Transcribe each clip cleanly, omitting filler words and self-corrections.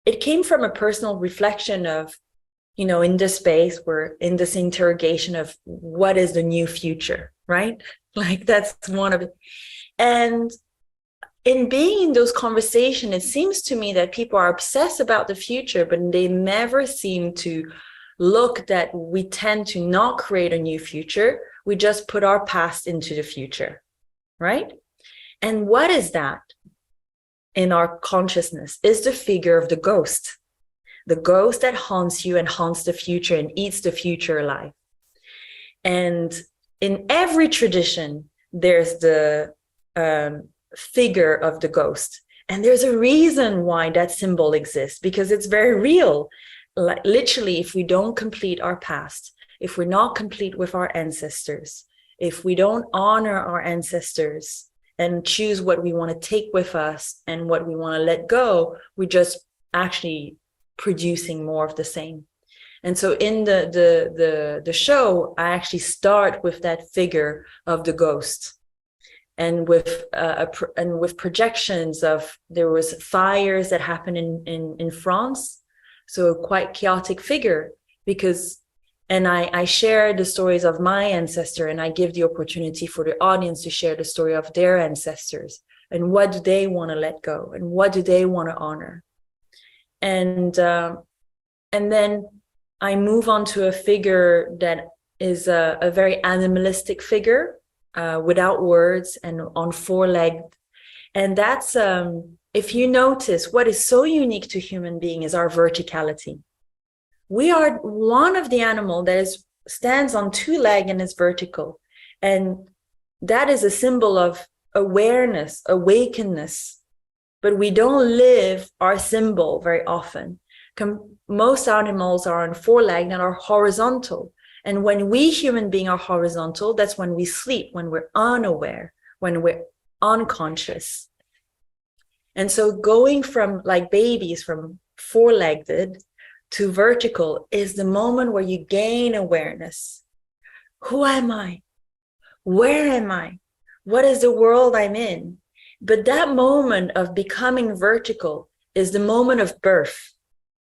it came from a personal reflection of, in this space, we're in this interrogation of what is the new future, right? Like that's one of it. And in being in those conversations, it seems to me that people are obsessed about the future, but they never seem to look that we tend to not create a new future. We just put our past into the future, right? And what is that in our consciousness is the figure of the ghost that haunts you and haunts the future and eats the future alive. And in every tradition, there's the figure of the ghost. And there's a reason why that symbol exists, because it's very real. Like, literally, if we don't complete our past, if we're not complete with our ancestors, if we don't honor our ancestors and choose what we want to take with us and what we want to let go, we just actually producing more of the same. And so in the show, I actually start with that figure of the ghost, and with projections of, there was fires that happened in France, so a quite chaotic figure, because, and I share the stories of my ancestor, and I give the opportunity for the audience to share the story of their ancestors and what do they want to let go and what do they want to honor. And then I move on to a figure that is a very animalistic figure, without words and on four legs. And that's, if you notice, what is so unique to human being is our verticality. We are one of the animal that stands on two legs and is vertical. And that is a symbol of awareness, awakeness. But we don't live our symbol very often. Most animals are on four legs and are horizontal. And when we human beings are horizontal, that's when we sleep, when we're unaware, when we're unconscious. And so going from, like babies, from four-legged to vertical is the moment where you gain awareness. Who am I? Where am I? What is the world I'm in? But that moment of becoming vertical is the moment of birth,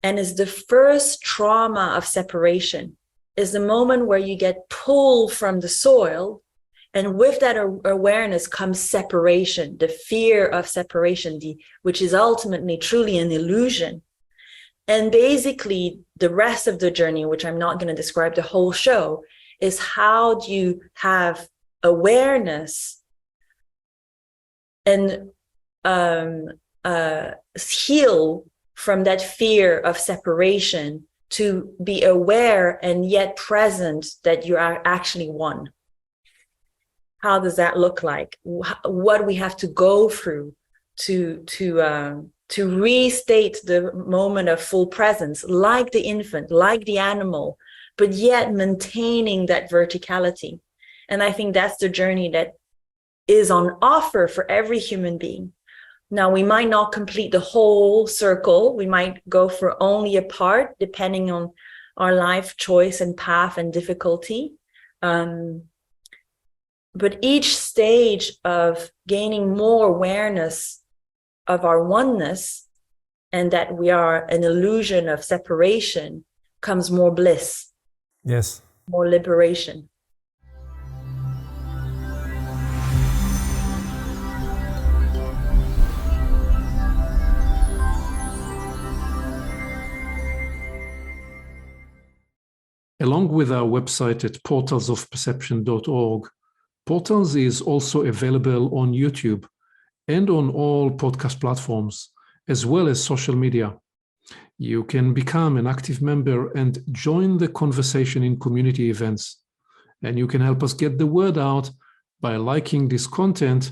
and is the first trauma of separation, is the moment where you get pulled from the soil. And with that awareness comes separation, the fear of separation, which is ultimately truly an illusion. And basically the rest of the journey, which I'm not going to describe the whole show, is how do you have awareness and heal from that fear of separation, to be aware and yet present that you are actually one. How does that look like? What we have to go through to restate the moment of full presence, like the infant, like the animal, but yet maintaining that verticality. And I think that's the journey that is on offer for every human being. Now, we might not complete the whole circle. We might go for only a part, depending on our life choice and path and difficulty. But each stage of gaining more awareness of our oneness and that we are an illusion of separation comes more bliss. Yes. More liberation. Along with our website at portalsofperception.org, Portals is also available on YouTube and on all podcast platforms, as well as social media. You can become an active member and join the conversation in community events. And you can help us get the word out by liking this content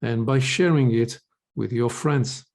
and by sharing it with your friends.